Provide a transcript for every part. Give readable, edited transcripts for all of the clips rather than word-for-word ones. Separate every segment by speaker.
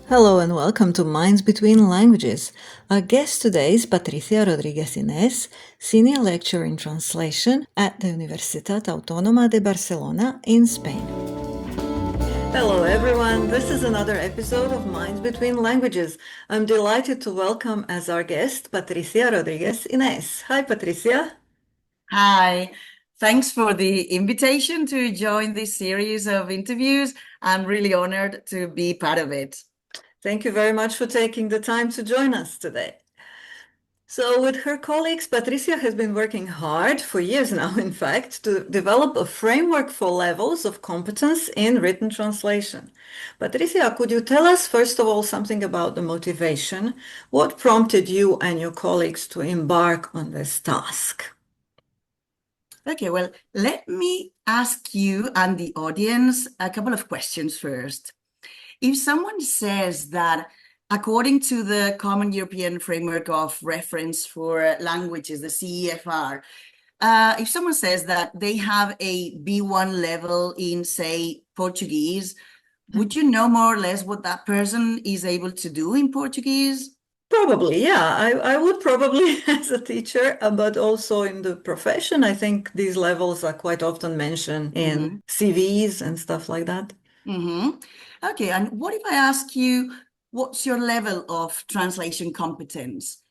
Speaker 1: Hello and welcome to Minds Between Languages. Our guest today is Patricia Rodríguez Inés, Senior Lecturer in Translation at the Universitat Autónoma de Barcelona in Spain. Hello everyone, this is another episode of Minds Between Languages. I'm delighted to welcome as our guest Patricia Rodríguez Inés. Hi Patricia.
Speaker 2: Hi, thanks for the invitation to join this series of interviews. I'm really honored to be part of it.
Speaker 1: Thank you very much for taking the time to join us today. So, with her colleagues, Patricia has been working hard for years now, in fact, to develop a framework for levels of competence in written translation. Patricia, could you tell us, first of all, something about the motivation? What prompted you and your colleagues to embark on this task?
Speaker 2: Okay, well, let me ask you and the audience a couple of questions first. If someone says that according to the Common European Framework of Reference for Languages, the CEFR, if someone says that they have a B1 level in, say, Portuguese, would you know more or less what that person is able to do in Portuguese?
Speaker 1: Probably, yeah. I would probably as a teacher, but also in the profession, I think these levels are quite often mentioned in CVs and stuff like that.
Speaker 2: Okay, and what if I ask you, what's your level of translation competence?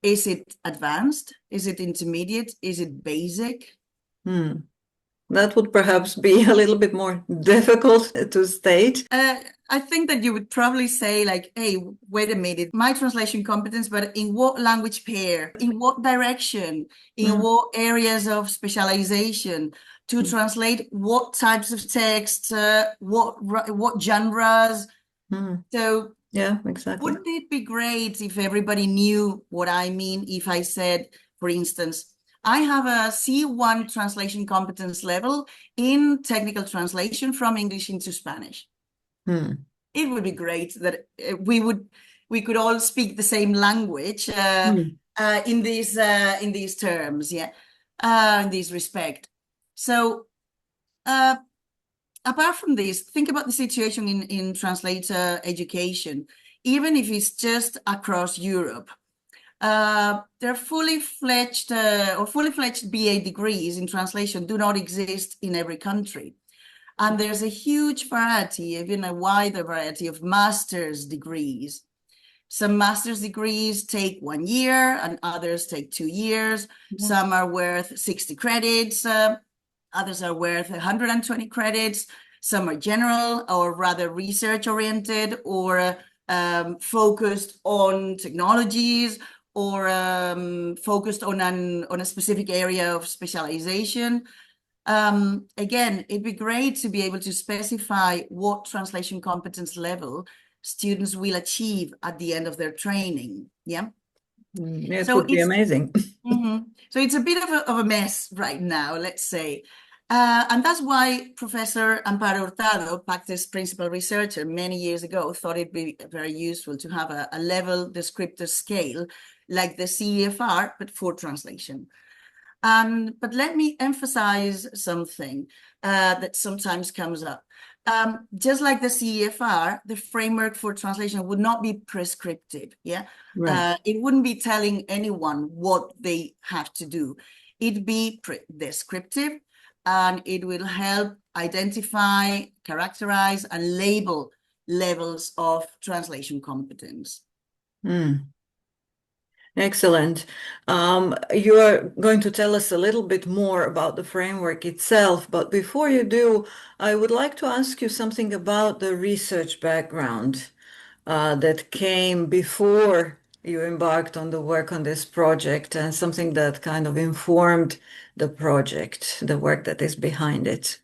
Speaker 2: Is it advanced? Is it intermediate? Is it basic?
Speaker 1: That would perhaps be a little bit more difficult to state.
Speaker 2: I think that you would probably say like, hey, wait a minute, my translation competence, but in what language pair, in what direction, in what areas of specialization, to translate what types of text, what genres. So
Speaker 1: Yeah, exactly.
Speaker 2: wouldn't it be great if everybody knew what I mean if I said, for instance, I have a C1 translation competence level in technical translation from English into Spanish. It would be great that we could all speak the same language in these terms, in this respect. So apart from this, think about the situation in translator education, even if it's just across Europe. Their fully fledged BA degrees in translation do not exist in every country. And there's a huge variety, even a wider variety of master's degrees. Some master's degrees take 1 year and others take 2 years. Some are worth 60 credits. Others are worth 120 credits. Some are general or rather research oriented or focused on technologies or focused on a specific area of specialization. Again, it'd be great to be able to specify what translation competence level students will achieve at the end of their training. Yeah.
Speaker 1: It
Speaker 2: So
Speaker 1: would be amazing.
Speaker 2: So it's a bit of a mess right now, let's say. And that's why Professor Amparo Hurtado, PACTE's principal researcher many years ago, thought it'd be very useful to have a level descriptor scale like the CEFR, but for translation. But let me emphasize something that sometimes comes up. Just like the CEFR, the framework for translation would not be prescriptive. Yeah,
Speaker 1: Right.
Speaker 2: it wouldn't be telling anyone what they have to do. It'd be descriptive, and it will help identify, characterize, and label levels of translation competence.
Speaker 1: Excellent. You are going to tell us a little bit more about the framework itself, but before you do, I would like to ask you something about the research background that came before you embarked on the work on this project and something that kind of informed the project, the work that is behind it.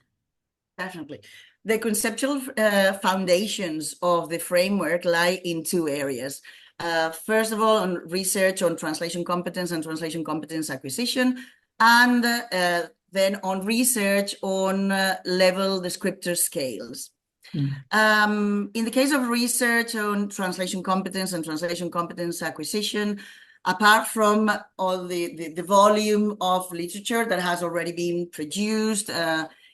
Speaker 2: Definitely. The conceptual foundations of the framework lie in two areas. First of all, on research on translation competence and translation competence acquisition, and then on research on level descriptor scales. In the case of research on translation competence and translation competence acquisition, apart from all the volume of literature that has already been produced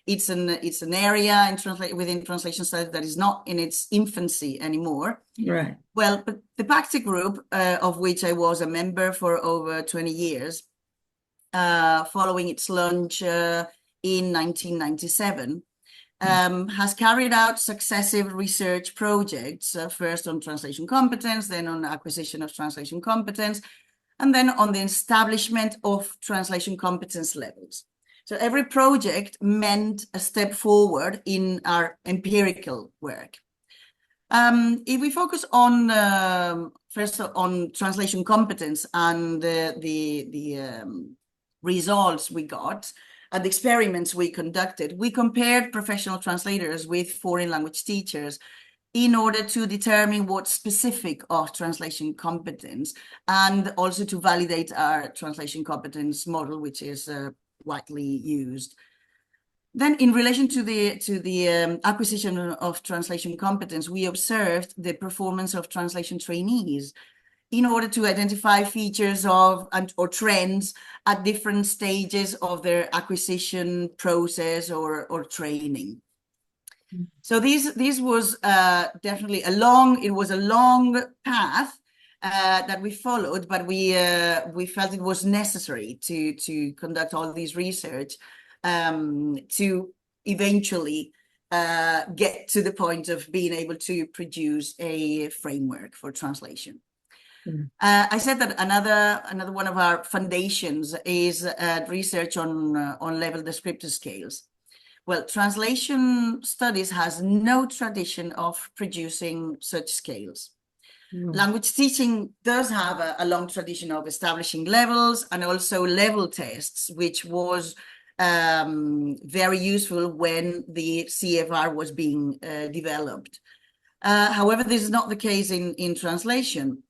Speaker 2: it's an area within translation studies that is not in its infancy anymore.
Speaker 1: Right.
Speaker 2: Well, but the PACTI group, of which I was a member for over 20 years, following its launch in 1997, has carried out successive research projects, first on translation competence, then on acquisition of translation competence, and then on the establishment of translation competence levels. So every project meant a step forward in our empirical work. If we focus on first on translation competence and the results we got and the experiments we conducted, we compared professional translators with foreign language teachers in order to determine what's specific of translation competence and also to validate our translation competence model, which is widely used. Then in relation to the acquisition of translation competence, we observed the performance of translation trainees in order to identify features of or trends at different stages of their acquisition process or training. So this was definitely a long path that we followed, but we felt it was necessary to conduct all this research to eventually get to the point of being able to produce a framework for translation. I said that another one of our foundations is research on level descriptor scales. Well, translation studies has no tradition of producing such scales. Language teaching does have a long tradition of establishing levels and also level tests, which was very useful when the CFR was being developed. However, this is not the case in translation.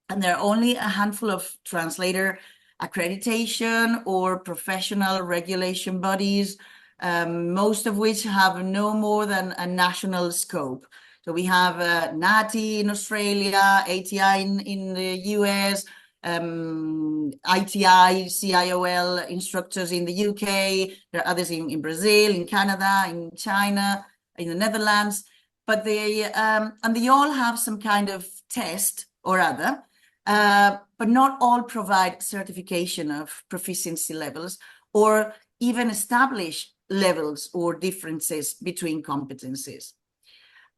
Speaker 2: And there are only a handful of translator accreditation or professional regulation bodies, most of which have no more than a national scope. So we have NATI in Australia, ATI in the US, ITI, CIOL instructors in the UK. There are others in Brazil, in Canada, in China, in the Netherlands. But they all have some kind of test or other. But not all provide certification of proficiency levels or even establish levels or differences between competencies.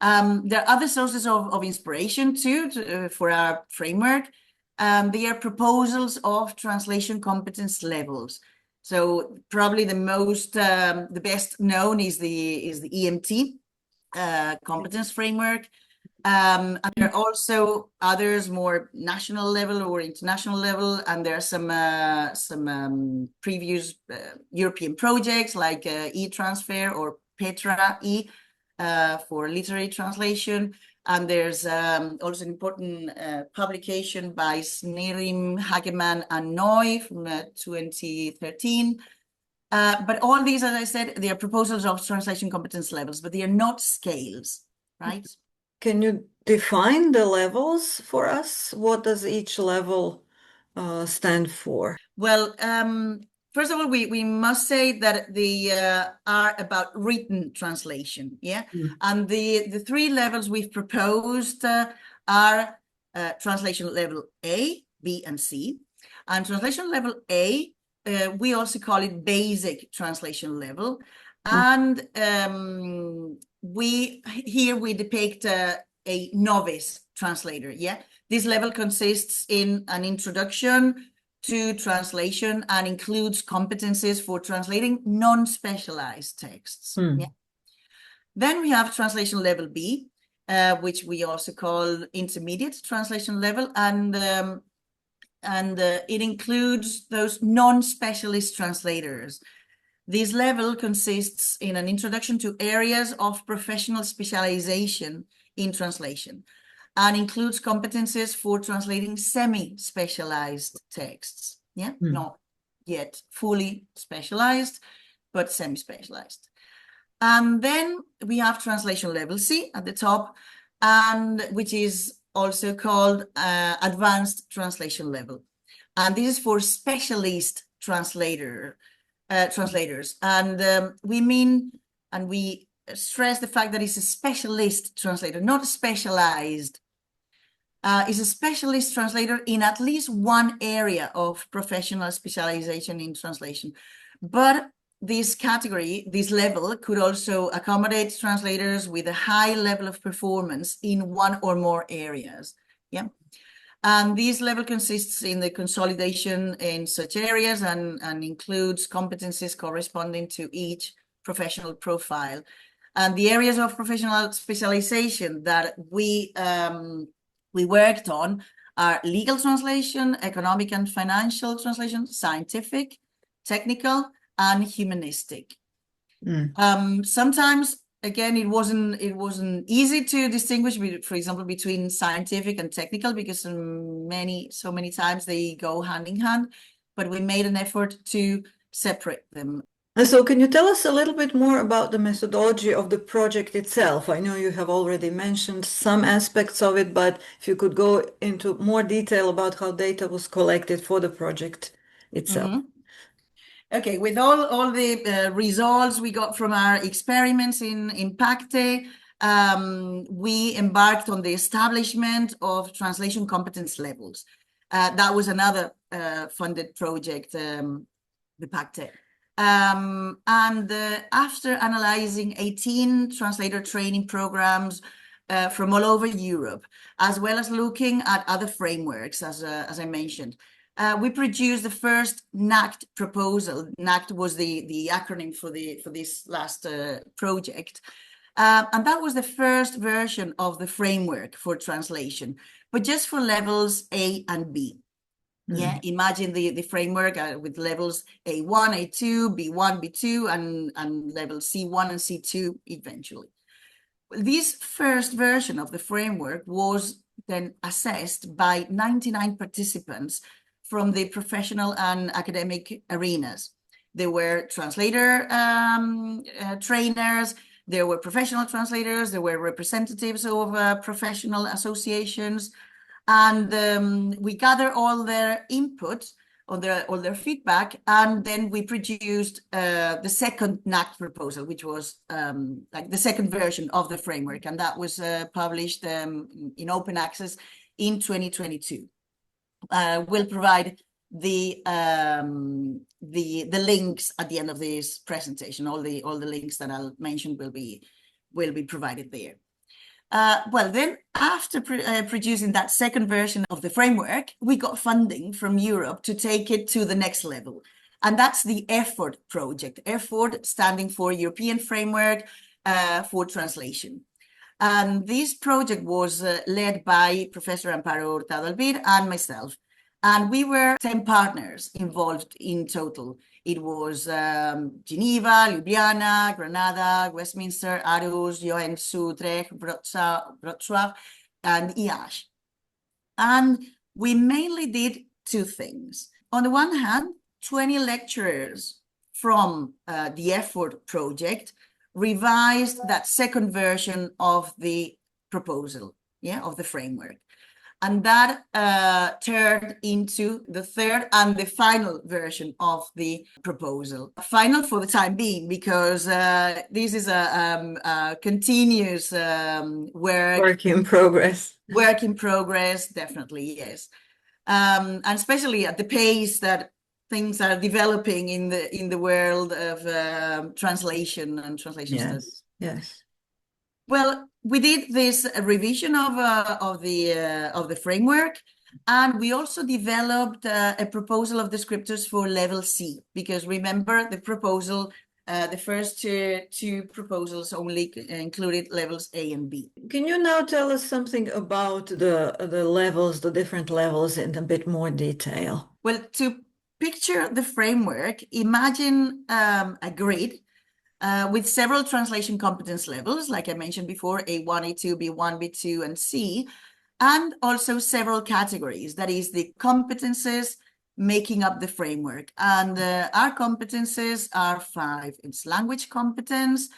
Speaker 2: There are other sources of inspiration too for our framework. They are proposals of translation competence levels. So probably the best known is the EMT competence framework. And there are also others more national level or international level, and there are some previous European projects like e-transfer or Petra E for literary translation. And there's also an important publication by Snerim, Hagemann, and Noy from 2013. But all these, as I said, they are proposals of translation competence levels, but they are not scales, right?
Speaker 1: Can you define the levels for us? What does each level stand for?
Speaker 2: Well, first of all, we must say that they are about written translation, yeah? And the three levels we've proposed are translation level A, B, and C. And translation level A, we also call it basic translation level. And we depict a novice translator, yeah? This level consists in an introduction to translation and includes competencies for translating non-specialized texts. Yeah. Then we have translation level B, which we also call intermediate translation level, and it includes those non-specialist translators. This level consists in an introduction to areas of professional specialization in translation and includes competencies for translating semi-specialized texts. Yeah, not yet fully specialized, but semi-specialized. And then we have translation level C at the top, and which is also called advanced translation level. And this is for specialist translators. And we mean and we stress the fact that it's a specialist translator, not specialized. Is a specialist translator in at least one area of professional specialization in translation. But this category, this level, could also accommodate translators with a high level of performance in one or more areas. Yeah. And this level consists in the consolidation in such areas and includes competencies corresponding to each professional profile. And the areas of professional specialization that we worked on are legal translation, economic and financial translation, scientific, technical, and humanistic. Sometimes, again, it wasn't easy to distinguish, for example, between scientific and technical, because so many times they go hand in hand, but we made an effort to separate them.
Speaker 1: And so can you tell us a little bit more about the methodology of the project itself? I know you have already mentioned some aspects of it, but if you could go into more detail about how data was collected for the project itself.
Speaker 2: Okay, with all the results we got from our experiments in PACTE, we embarked on the establishment of translation competence levels. That was another funded project, the PACTE. And after analyzing 18 translator training programs from all over Europe, as well as looking at other frameworks, as I mentioned, we produced the first NACT proposal. NACT was the acronym for this last project. And that was the first version of the framework for translation, but just for levels A and B. Yeah, imagine the framework with levels A1, A2, B1, B2, and levels C1 and C2 eventually. This first version of the framework was then assessed by 99 participants from the professional and academic arenas. There were translator trainers, there were professional translators, there were representatives of professional associations, and we gathered all their input, all their feedback, and then we produced the second NACT proposal, which was like the second version of the framework, and that was published in open access in 2022. We'll provide the links at the end of this presentation. All the links that I'll mention will be provided there. Well, then after producing that second version of the framework, we got funding from Europe to take it to the next level. And that's the EFFORT project, EFFORT standing for European Framework for Translation. And this project was led by Professor Amparo Hurtado-Albir and myself. And we were 10 partners involved in total. It was Geneva, Ljubljana, Granada, Westminster, Aarhus, Joensuu, Utrecht, Wrocław, and Iași. And we mainly did two things. On the one hand, 20 lecturers from the EFFORT project revised that second version of the proposal, of the framework. And that turned into the third and the final version of the proposal. Final for the time being, because this is a continuous work.
Speaker 1: Work in progress.
Speaker 2: Work in progress, definitely, yes. And especially at the pace that things are developing in the world of translation and translation studies.
Speaker 1: Yes.
Speaker 2: Well, we did this revision of the framework, and we also developed a proposal of descriptors for level C, because remember the proposal, the first two proposals only included levels A and B.
Speaker 1: Can you now tell us something about the levels, the different levels in a bit more detail?
Speaker 2: Well, to picture the framework, imagine a grid with several translation competence levels, like I mentioned before, A1, A2, B1, B2, and C, and also several categories, that is the competences making up the framework. And our competences are 5. It's language competence,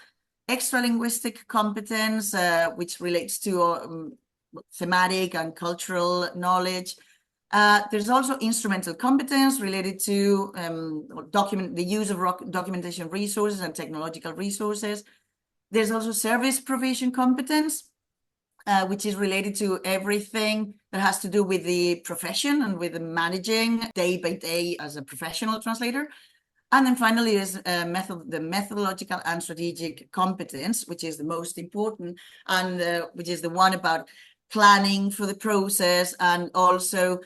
Speaker 2: extra-linguistic competence, which relates to thematic and cultural knowledge. There's also instrumental competence related to the use of documentation resources and technological resources. There's also service provision competence, which is related to everything that has to do with the profession and with the managing day by day as a professional translator. And then finally, there's the methodological and strategic competence, which is the most important, and which is the one about planning for the process and also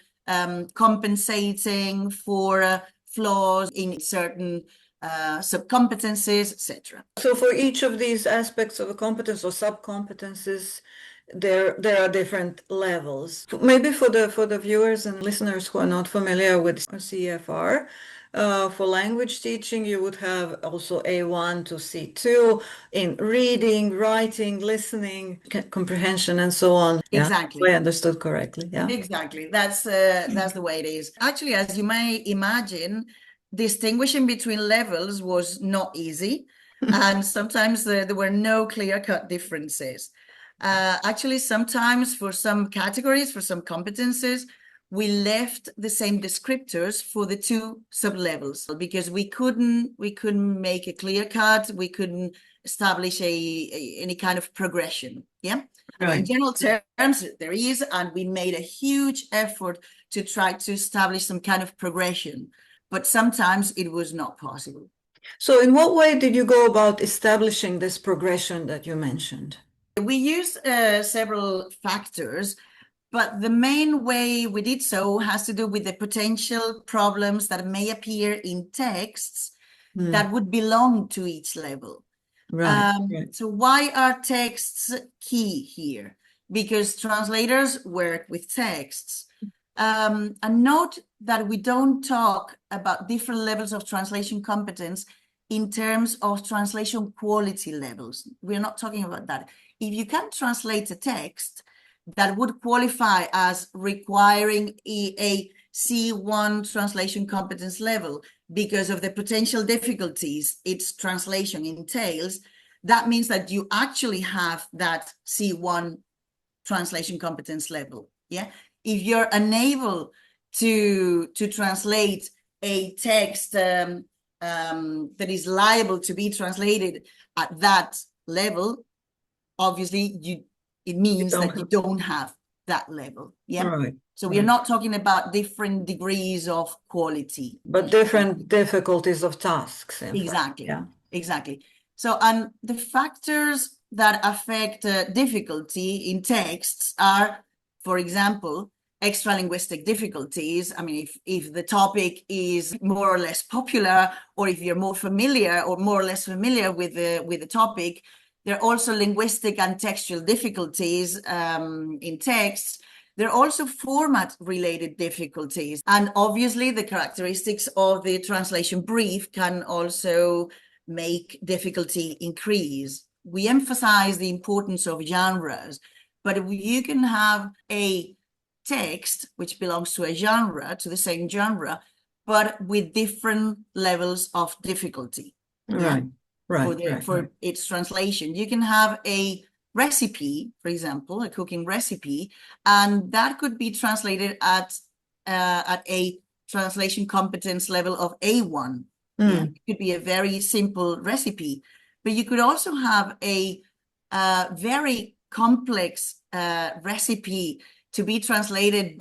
Speaker 2: compensating for flaws in certain subcompetencies, etc.
Speaker 1: So for each of these aspects of a competence or subcompetences, there are different levels. Maybe for the viewers and listeners who are not familiar with CFR, for language teaching, you would have also A1 to C2 in reading, writing, listening, comprehension, and so on. Yeah,
Speaker 2: Exactly.
Speaker 1: I understood correctly. Yeah.
Speaker 2: Exactly. That's the way it is. Actually, as you may imagine, distinguishing between levels was not easy, and sometimes there were no clear-cut differences. Actually, sometimes for some categories, for some competences, we left the same descriptors for the two sub-levels because we couldn't make a clear cut, we couldn't establish any kind of progression. Yeah.
Speaker 1: Right.
Speaker 2: In general terms, there is, and we made a huge effort to try to establish some kind of progression, but sometimes it was not possible.
Speaker 1: So in what way did you go about establishing this progression that you mentioned?
Speaker 2: We used several factors, but the main way we did so has to do with the potential problems that may appear in texts that would belong to each level.
Speaker 1: Right.
Speaker 2: So why are texts key here? Because translators work with texts. And note that we don't talk about different levels of translation competence in terms of translation quality levels. We're not talking about that. If you can translate a text that would qualify as requiring a C1 translation competence level because of the potential difficulties its translation entails, that means that you actually have that C1 translation competence level. Yeah. If you're unable to translate a text that is liable to be translated at that level, obviously it means that you don't have that level. Yeah.
Speaker 1: Right.
Speaker 2: So we are not talking about different degrees of quality,
Speaker 1: but different difficulties of tasks.
Speaker 2: Exactly.
Speaker 1: Yeah.
Speaker 2: Exactly. So, and the factors that affect difficulty in texts are, for example, extra linguistic difficulties. I mean, if the topic is more or less popular, or if you're more familiar or more or less familiar with the topic, there are also linguistic and textual difficulties in texts. There are also format-related difficulties. And obviously, the characteristics of the translation brief can also make difficulty increase. We emphasize the importance of genres, but if you can have a text which belongs to a genre, to the same genre, but with different levels of difficulty.
Speaker 1: Right.
Speaker 2: For its translation. You can have a recipe, for example, a cooking recipe, and that could be translated at a translation competence level of A1. Yeah? It could be a very simple recipe, but you could also have a very complex recipe to be translated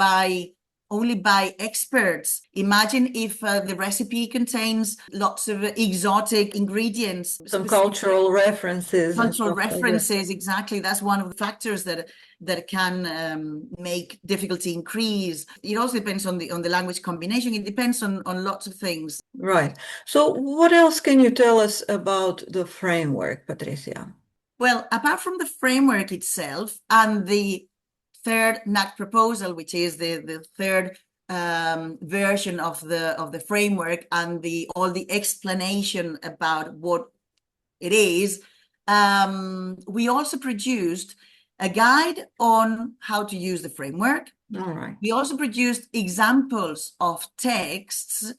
Speaker 2: only by experts. Imagine if the recipe contains lots of exotic ingredients.
Speaker 1: Some cultural references.
Speaker 2: Cultural references, exactly. That's one of the factors that can make difficulty increase. It also depends on the language combination. It depends on lots of things.
Speaker 1: Right. So what else can you tell us about the framework, Patricia?
Speaker 2: Well, apart from the framework itself and the third NAC proposal, which is the third version of the framework and all the explanation about what it is, we also produced a guide on how to use the framework.
Speaker 1: All right.
Speaker 2: We also produced examples of texts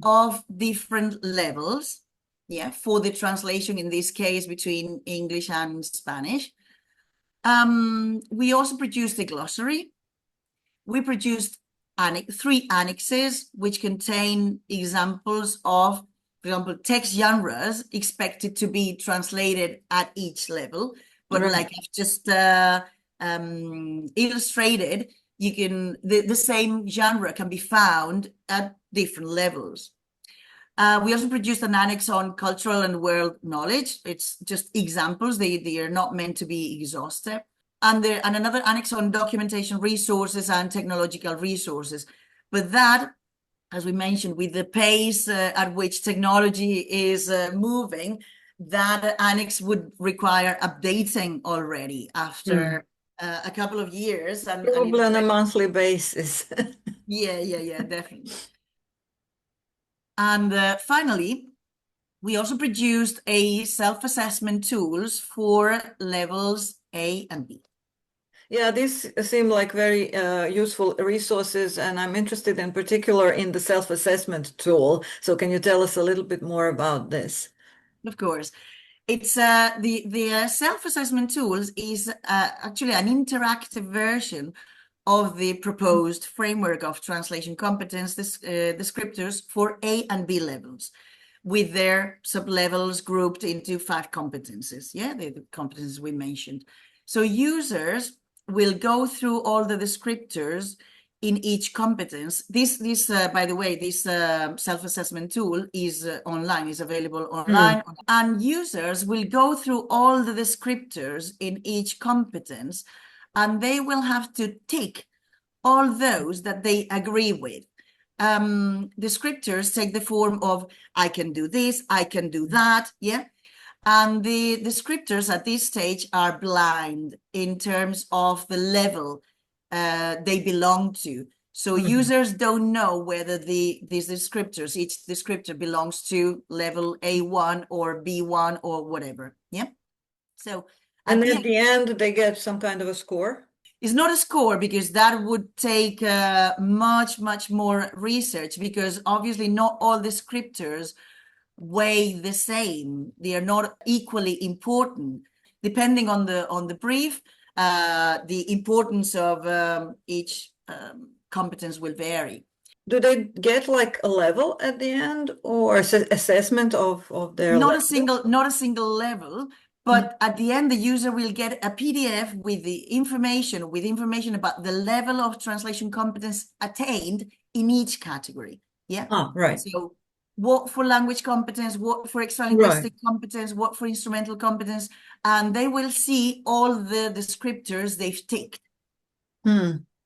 Speaker 2: of different levels, yeah, for the translation, in this case, between English and Spanish. We also produced a glossary. We produced 3 annexes, which contain examples of for example, text genres expected to be translated at each level. But
Speaker 1: Right.
Speaker 2: like I've just illustrated, the same genre can be found at different levels. We also produced an annex on cultural and world knowledge. It's just examples. They are not meant to be exhaustive. And another annex on documentation resources and technological resources. But that, as we mentioned, with the pace at which technology is moving, that annex would require updating already after a couple of years.
Speaker 1: Probably on a monthly basis.
Speaker 2: Yeah, definitely. And finally, we also produced a self-assessment tools for levels A and B.
Speaker 1: Yeah, these seem like very useful resources, and I'm interested in particular in the self-assessment tool. So can you tell us a little bit more about this?
Speaker 2: Of course. It's the self-assessment tools is actually an interactive version of the proposed framework of translation competence descriptors for A and B levels, with their sub-levels grouped into 5 competences. Yeah, the competences we mentioned. So users will go through all the descriptors in each competence. By the way, this self-assessment tool is online, is available online, and users will go through all the descriptors in each competence, and they will have to tick all those that they agree with. Descriptors take the form of, I can do this, I can do that, yeah? And the descriptors at this stage are blind in terms of the level they belong to. So users don't know whether these descriptors, each descriptor belongs to level A1 or B1 or whatever, yeah? So
Speaker 1: And at the end, they get some kind of a score?
Speaker 2: It's not a score, because that would take much more research, because obviously not all descriptors weigh the same. They are not equally important. Depending on the brief, the importance of each competence will vary.
Speaker 1: Do they get like a level at the end, or assessment of their
Speaker 2: Not
Speaker 1: level?
Speaker 2: not a single level, but at the end, the user will get a PDF with the information about the level of translation competence attained in each category. Yeah.
Speaker 1: Right.
Speaker 2: So what for language competence, what for extra linguistic competence, what for instrumental competence, and they will see all the descriptors they've ticked.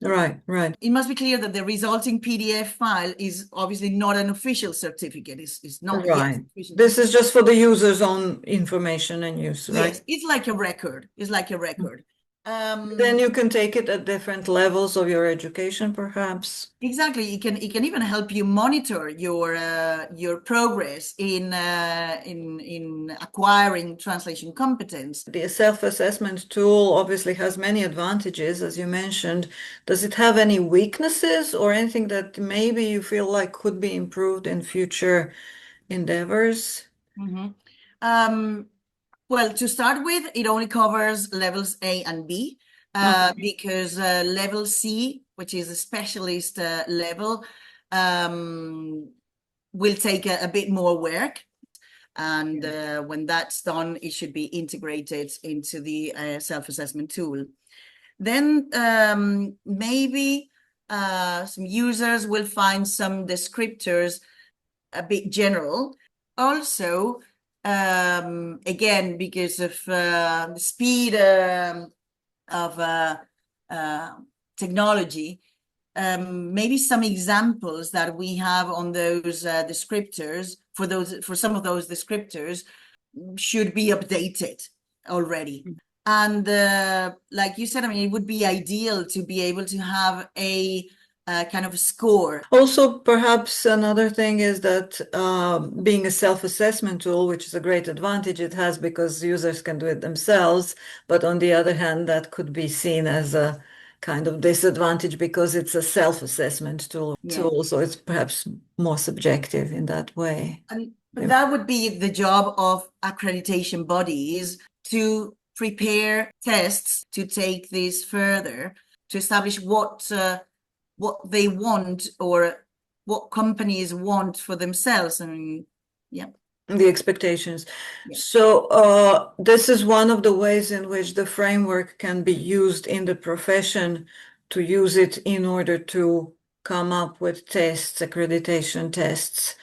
Speaker 1: Right.
Speaker 2: It must be clear that the resulting PDF file is obviously not an official certificate. It's not yet official.
Speaker 1: This is just for the user's own information and use, right?
Speaker 2: Yes, it's like a record. It's like a record.
Speaker 1: Then you can take it at different levels of your education, perhaps.
Speaker 2: Exactly. It can even help you monitor your progress in acquiring translation competence.
Speaker 1: The self-assessment tool obviously has many advantages, as you mentioned. Does it have any weaknesses or anything that maybe you feel like could be improved in future endeavors?
Speaker 2: Well, to start with, it only covers levels A and B, because level C, which is a specialist level, will take a bit more work. And when that's done, it should be integrated into the self-assessment tool. Then maybe some users will find some descriptors a bit general. Also, again, because of the speed of technology, maybe some examples that we have on those descriptors for some of those descriptors should be updated already. And like you said, I mean, it would be ideal to be able to have a kind of a score.
Speaker 1: Also, perhaps another thing is that being a self-assessment tool, which is a great advantage it has because users can do it themselves, but on the other hand, that could be seen as a kind of disadvantage because it's a self-assessment tool, so it's perhaps more subjective in that way.
Speaker 2: But that would be the job of accreditation bodies to prepare tests to take this further, to establish what they want or what companies want for themselves. I mean, Yeah.
Speaker 1: The expectations.
Speaker 2: Yeah.
Speaker 1: So this is one of the ways in which the framework can be used in the profession, to use it in order to come up with tests, accreditation tests,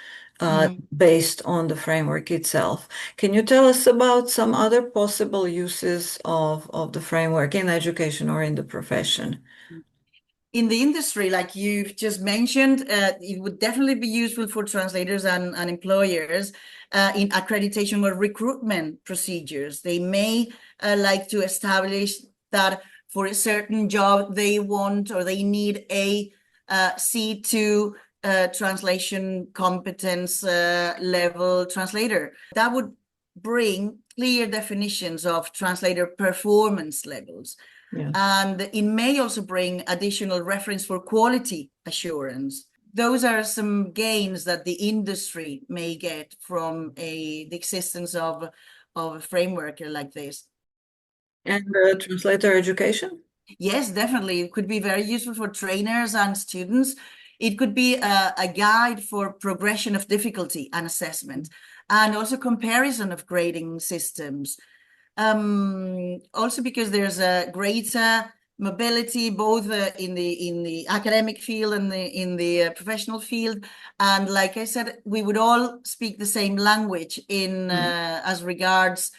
Speaker 1: based on the framework itself. Can you tell us about some other possible uses of the framework in education or in the profession?
Speaker 2: In the industry, like you've just mentioned, it would definitely be useful for translators and employers in accreditation or recruitment procedures. They may like to establish that for a certain job they want or they need a C2 translation competence level translator. That would bring clear definitions of translator performance levels.
Speaker 1: Yeah.
Speaker 2: And it may also bring additional reference for quality assurance. Those are some gains that the industry may get from the existence of a framework like this.
Speaker 1: And translator education?
Speaker 2: Yes, definitely. It could be very useful for trainers and students. It could be a guide for progression of difficulty and assessment, and also comparison of grading systems. Also because there's a greater mobility both in the academic field and in the professional field, and like I said, we would all speak the same language in as regards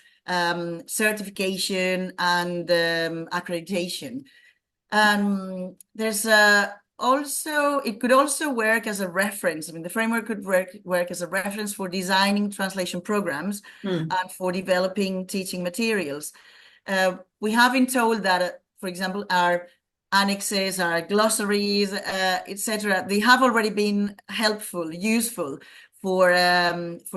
Speaker 2: certification and accreditation. There's also, it could also work as a reference. I mean, the framework could work as a reference for designing translation programs and for developing teaching materials. We have been told that, for example, our annexes, our glossaries, etc., they have already been helpful, useful for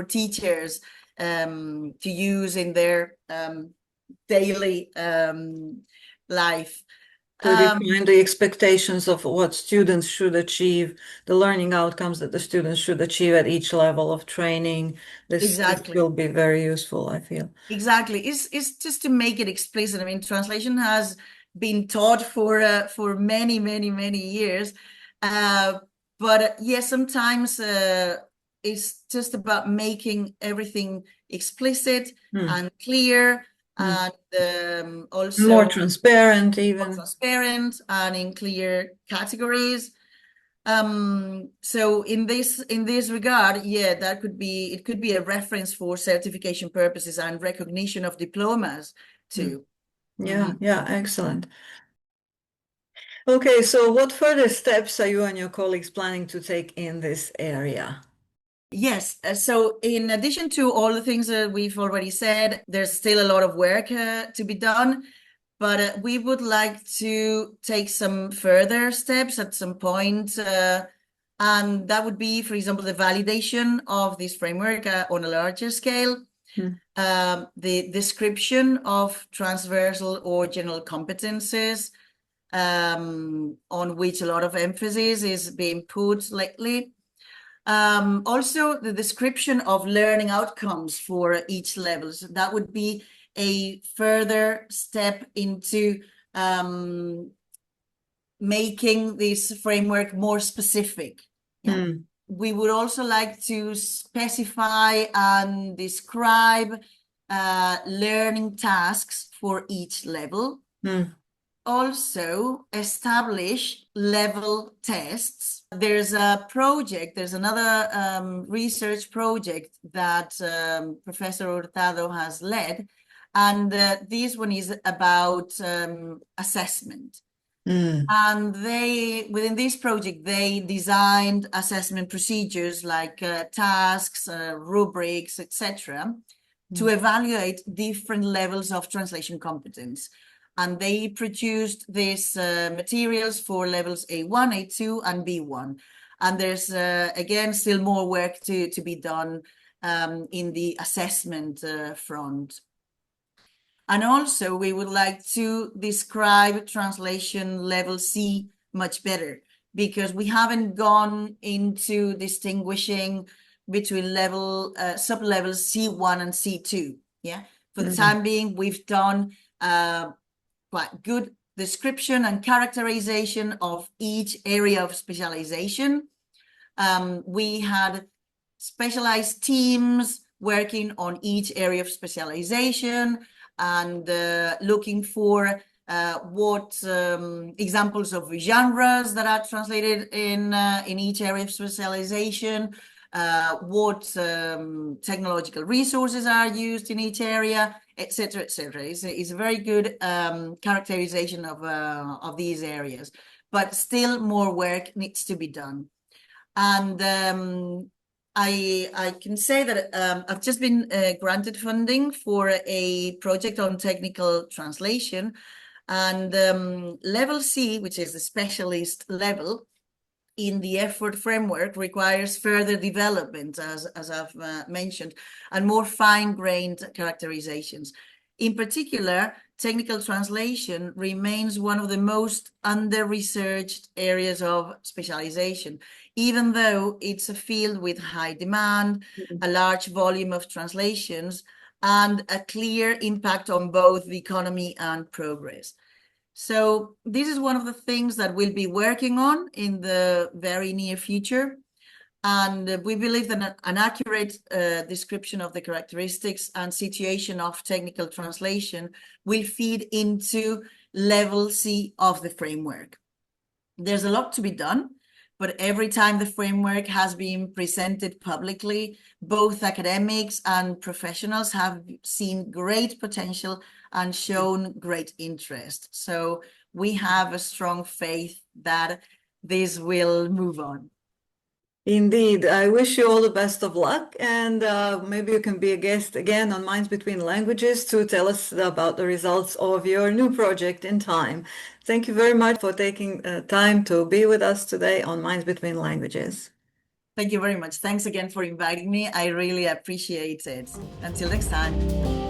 Speaker 2: teachers to use in their daily life.
Speaker 1: To define the expectations of what students should achieve, the learning outcomes that the students should achieve at each level of training. This will be very useful, I feel.
Speaker 2: Exactly. It's just to make it explicit. I mean, translation has been taught for many, many, many years. But yes, sometimes it's just about making everything explicit and clear, and also
Speaker 1: more transparent, even
Speaker 2: more transparent and in clear categories. So in this regard, yeah, that could be, it could be a reference for certification purposes and recognition of diplomas too.
Speaker 1: Yeah, yeah, excellent. Okay, so what further steps are you and your colleagues planning to take in this area?
Speaker 2: Yes, so in addition to all the things that we've already said, there's still a lot of work to be done, but we would like to take some further steps at some point, and that would be, for example, the validation of this framework on a larger scale, the description of transversal or general competences, on which a lot of emphasis is being put lately. Also, the description of learning outcomes for each level. So that would be a further step into making this framework more specific. Yeah. We would also like to specify and describe learning tasks for each level. Also establish level tests. There's a project, there's another research project that Professor Hurtado has led, and this one is about assessment. And within this project, they designed assessment procedures like tasks, rubrics, etc., to evaluate different levels of translation competence. And they produced these materials for levels A1, A2, and B1. And there's, again, still more work to be done in the assessment front. And also, we would like to describe translation level C much better, because we haven't gone into distinguishing between level sub-levels C1 and C2. Yeah, for the time being, we've done quite good description and characterization of each area of specialization. We had specialized teams working on each area of specialization and looking for what examples of genres that are translated in each area of specialization, what technological resources are used in each area, etc., etc. It's a very good characterization of these areas, but still more work needs to be done. And I can say that I've just been granted funding for a project on technical translation, and level C, which is the specialist level in the effort framework, requires further development, as I've mentioned, and more fine-grained characterizations. In particular, technical translation remains one of the most under-researched areas of specialization, even though it's a field with high demand, a large volume of translations, and a clear impact on both the economy and progress. So this is one of the things that we'll be working on in the very near future. And we believe that an accurate description of the characteristics and situation of technical translation will feed into level C of the framework. There's a lot to be done, but every time the framework has been presented publicly, both academics and professionals have seen great potential and shown great interest. So we have a strong faith that this will move on.
Speaker 1: Indeed, I wish you all the best of luck, and maybe you can be a guest again on Minds Between Languages to tell us about the results of your new project in time. Thank you very much for taking time to be with us today on Minds Between Languages.
Speaker 2: Thank you very much. Thanks again for inviting me. I really appreciate it. Until next time.